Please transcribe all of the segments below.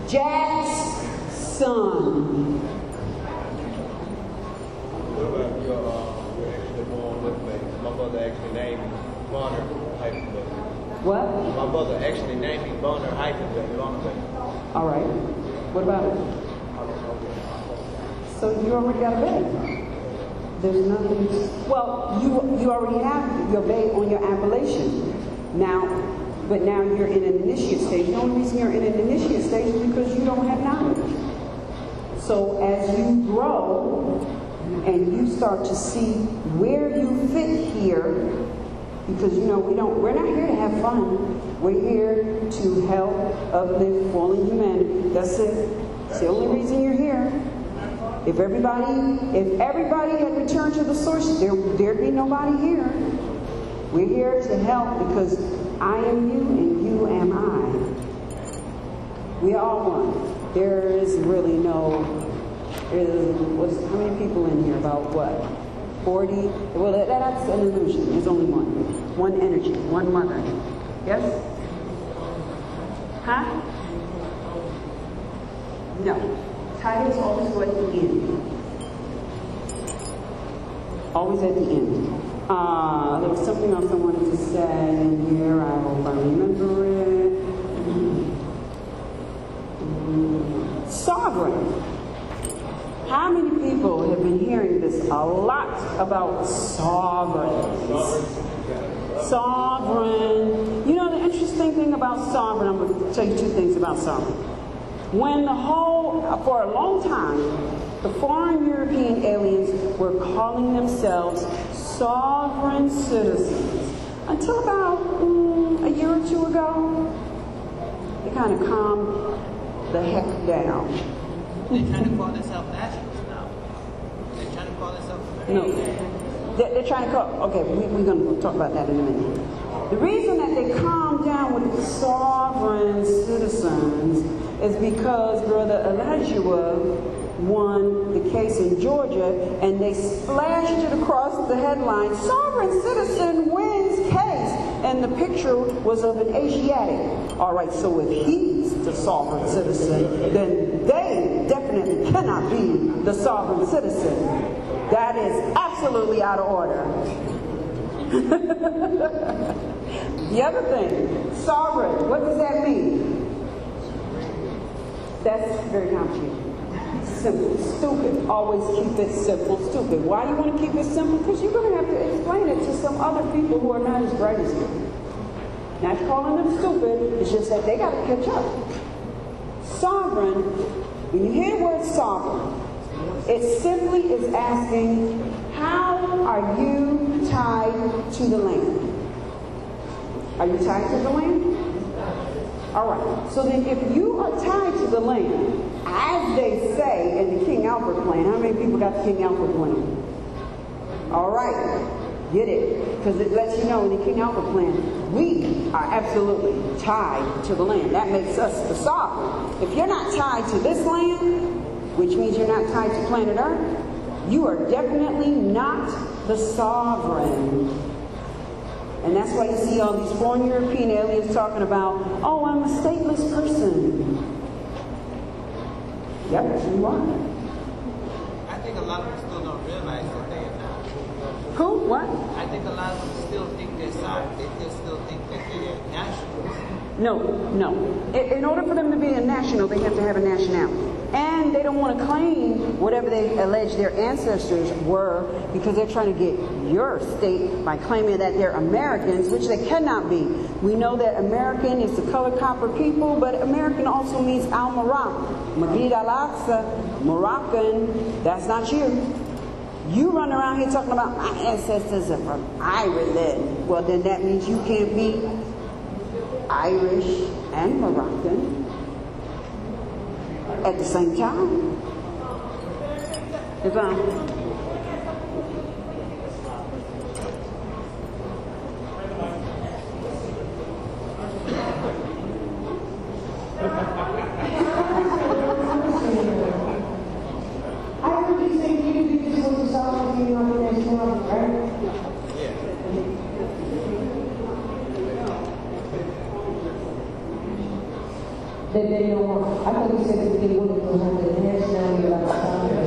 Jackson. What about your actually born with me? My mother actually named me Bonner hyphen. What? My mother actually named me Bonner hyphen. All right. What about it? So you already got a baby. There's nothing. Well, you already have your baby on your appellation. Now, but now you're in an initiate stage. The only reason you're in an initiate stage is because you don't have knowledge. So as you grow and you start to see where you fit here, because we're not here to have fun. We're here to help uplift fallen humanity. That's it. It's the only reason you're here. If everybody had returned to the source, there'd be nobody here. We're here to help because I am you and you am I. We are all one. There is really no. How many people in here? About what? 40? Well, that's an illusion. There's only one. One energy, one mother. Yes? Huh? No. Titles always go at the end. Always at the end. There was something else I wanted to say in here. I hope I remember it. Sovereign. How many people have been hearing this a lot about sovereigns? Sovereign. You know the interesting thing about sovereign, I'm going to tell you two things about sovereign. For a long time, the foreign European aliens were calling themselves sovereign citizens. Until about a year or two ago, they kind of calmed the heck down. They're trying to call themselves nationals now. They're trying to call themselves No. They're trying to call... Okay, we're going to talk about that in a minute. The reason that they calmed down with the sovereign citizens is because Brother Elijah won the case in Georgia, and they splashed it across the headline, "Sovereign Citizen Wins Case," and the picture was of an Asiatic. All right, so if he's the sovereign citizen, then they definitely cannot be the sovereign citizen. That is absolutely out of order. The other thing, sovereign, what does that mean? That's very complicated. Simple. Stupid. Always keep it simple. Stupid. Why do you want to keep it simple? Because you're going to have to explain it to some other people who are not as bright as you. Not calling them stupid, it's just that they got to catch up. Sovereign, when you hear the word sovereign, it simply is asking, how are you tied to the land? Are you tied to the land? All right. So then if you are tied to the land, as they say in the King Alfred plan, how many people got the King Alfred plan? All right. Get it. Because it lets you know in the King Alfred plan, we are absolutely tied to the land. That makes us the sovereign. If you're not tied to this land, which means you're not tied to planet Earth, you are definitely not the sovereign. And that's why you see all these foreign European aliens talking about, oh, I'm a stateless person. Yep, you are. I think a lot of them still don't realize that they are not. Who? What? I think a lot of them still think they're sovereign. They still think that they're nationals. No. In order for them to be a national, they have to have a nationality. And they don't want to claim whatever they allege their ancestors were because they're trying to get your state by claiming that they're Americans, which they cannot be. We know that American is the color copper people, but American also means al-Marak, Magid al-Aqsa, Moroccan. That's not you. You run around here talking about my ancestors are from Ireland. Well, then that means you can't be Irish and Moroccan at the same time. I heard you say you this was a sovereign nationality, right? That they don't want. I thought you said that they wanted to have the nationality of the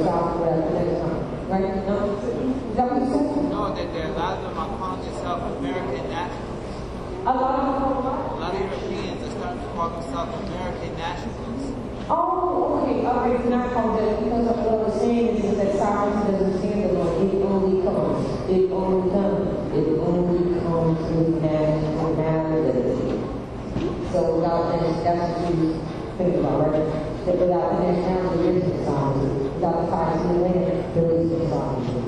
South without the national. Right? No? Is that what you said? No, that a lot of them are calling themselves American nationals. A lot of them. A lot of Europeans are starting to call themselves American nationals. Oh, okay. It's not called that because of what I was saying is that sovereignty doesn't stand alone. It only comes. It only comes with nationality. So without that, that's what you think about, right? That without the nationality, there is sovereignty. Without the ties to the land, there is sovereignty.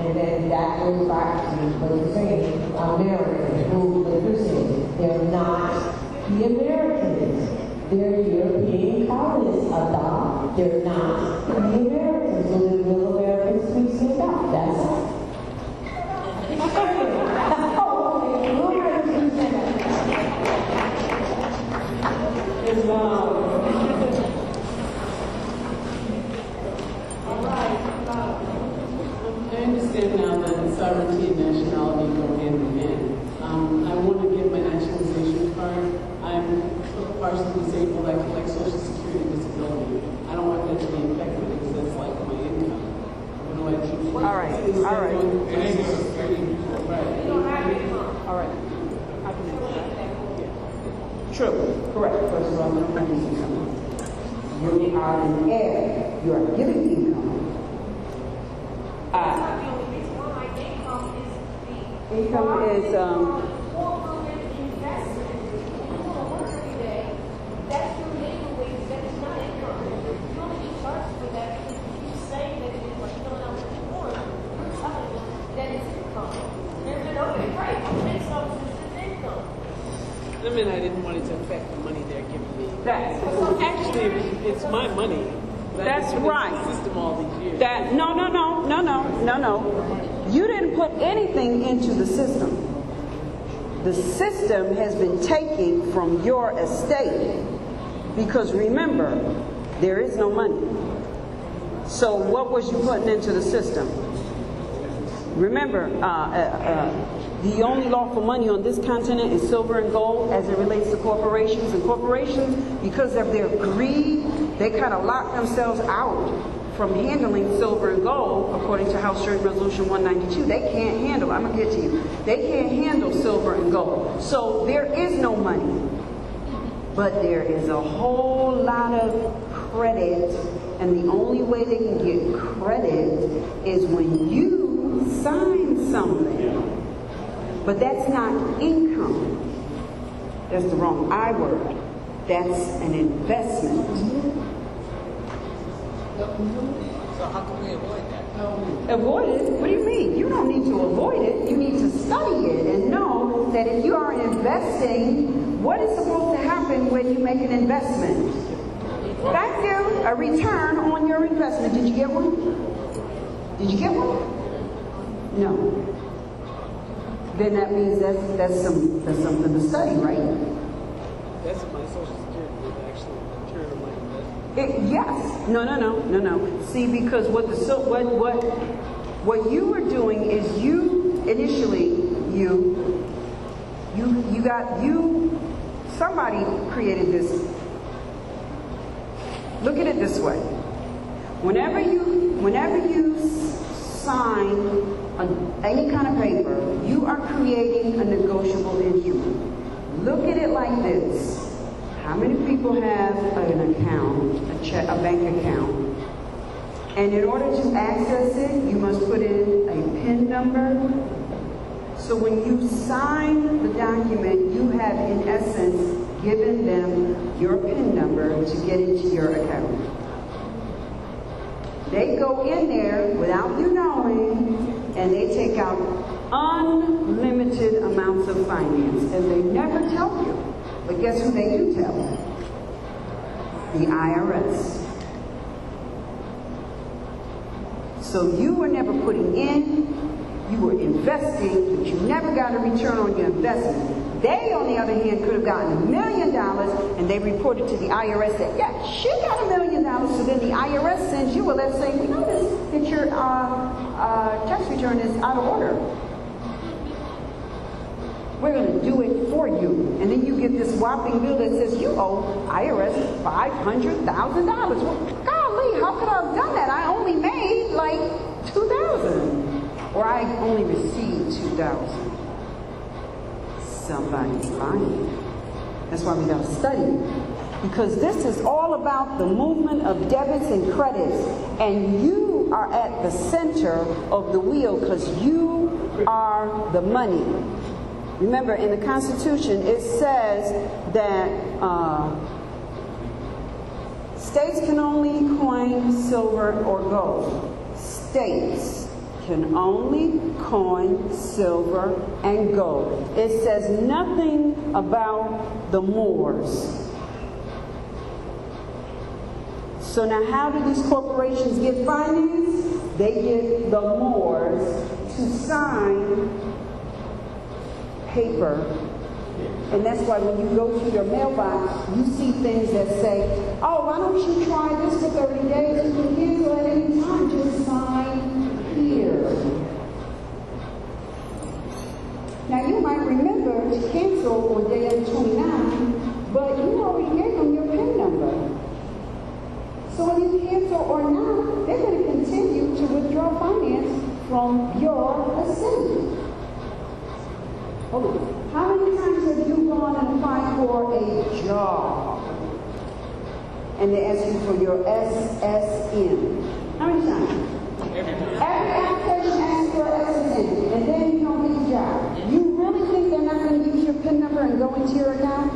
And then that goes back to what you're saying, Americans, who, like you're saying, they're not the Americans. They're European colonists, Adam. They're not the Americans. So the real Americans we see about. That's all. Oh, okay. Real Americans we see that. I understand now that sovereignty and nationality go hand in hand. I want to get my naturalization card. I'm partially disabled. I collect Social Security disability. I don't want that to be affected because that's like my income. You know, I keep All right. Social Security. Right. All right. I can answer that. Yeah. True. Correct. First of all, no income. You are an heir. You are giving income. Income is I mean, I didn't want it to affect the money they're giving me. that. Actually, it's my money. That's right. The system all these years. That no. You didn't put anything into the system. The system has been taken from your estate because remember, there is no money. So what was you putting into the system? Remember, the only lawful money on this continent is silver and gold as it relates to corporations. And corporations, because of their greed, they kind of lock themselves out from handling silver and gold, according to House Joint Resolution 192. They can't handle, I'm going to get to you, they can't handle silver and gold. So there is no money. But there is a whole lot of credit, and the only way they can get credit is when you sign something. But that's not income. That's the wrong I word. That's an investment. So how can we avoid that? Avoid it? What do you mean? You don't need to avoid it. You need to study it and know that if you are investing, what is supposed to happen when you make an investment? Thank you. A return on your investment. Did you get one? Did you get one? No. Then that means that's something to study, right? That's my Social Security is actually a return of my investment. Yes. No. See, because what you were doing is somebody created this. Look at it this way. Whenever you sign any kind of paper, you are creating a negotiable instrument. Look at it like this. How many people have an account, a bank account? And in order to access it, you must put in a PIN number. So when you sign the document, you have in essence given them your PIN number to get into your account. They go in there without you knowing, and they take out unlimited amounts of finance, and they never tell you. But guess who they do tell? The IRS. So you were never putting in, you were investing, but you never got a return on your investment. They, on the other hand, could have gotten $1 million, and they reported to the IRS that, yeah, she got $1 million. So then the IRS sends you a letter saying, we noticed that your tax return is out of order. We're going to do it for you. And then you get this whopping bill that says you owe IRS $500,000. Well, golly, how could I have done that? I only made like $2,000, or I only received $2,000. Somebody's lying. That's why we got to study. Because this is all about the movement of debits and credits. And you are at the center of the wheel because you are the money. Remember, in the Constitution, it says that states can only coin silver or gold. States can only coin silver and gold. It says nothing about the Moors. So now how do these corporations get finance? They get the Moors to sign paper. And that's why when you go to your mailbox, you see things that say, oh, why don't you try this for 30 days? You can cancel at any time. Just sign here. Now you might remember to cancel on day 29, but you already gave them your PIN number. So when you cancel or not, they're going to continue to withdraw finance from your estate. Hold on. How many times have you gone and applied for a job? And they ask you for your SSN. How many times? Every application asks for SSN, and then you don't get the job. You really think they're not going to use your PIN number and go into your account?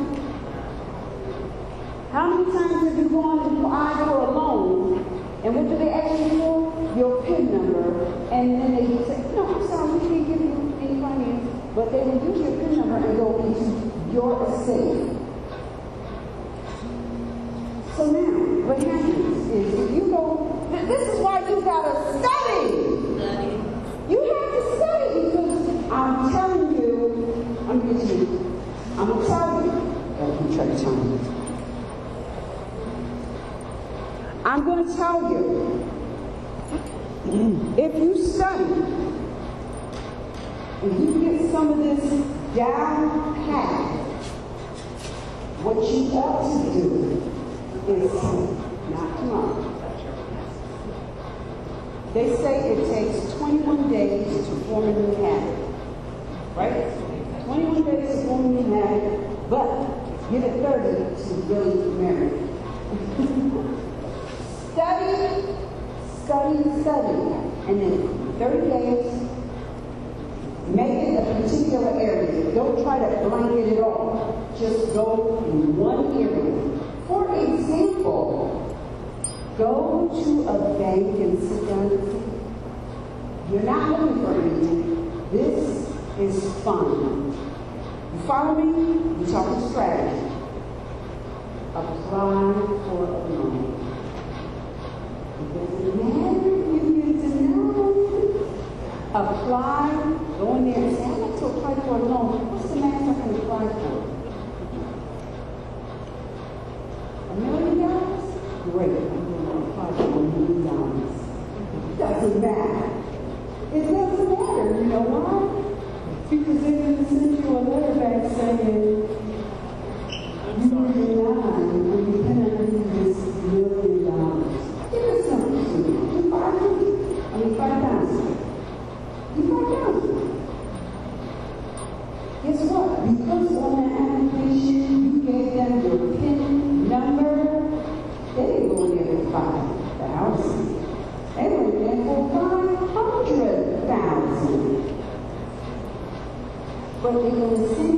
How many times have you gone and applied for a loan, and what do they ask you for? Your PIN number, and then they say, no, I'm sorry, we can't give you any finance, but they will use your PIN number and go into your estate. So now, what happens is if you go, this is why you gotta study. You have to study because I'm telling you, I'm gonna tell you, I'm going to tell you, if you study and you get some of this down pat, what you ought to do is not tomorrow. They say it takes 21 days to form a new habit, right? 21 days to form a new habit, but give it 30 to really marry. Study, and then 30 days, make it a particular area. Don't try to blanket it all. Just go in one area. For example, go to a bank and sit down and see. You're not looking for anything. This is fun. You follow me? We're talking strategy. Apply for a loan. It doesn't matter if you get to know. Apply, go in there and say, I'd like to apply for a loan. What's the max I can apply for? $1 million? Great, I'm going to apply for $1 million. It doesn't matter. It doesn't matter, you know why? Because they're going to send you a letter back saying, you were denied when you cannot do this $1 million. Give us something to do. Do 5,000. Do 5,000. Guess what? Because on that application you gave them your PIN number, they didn't go in there for 5,000. They went in there for 500,000. But they're going to send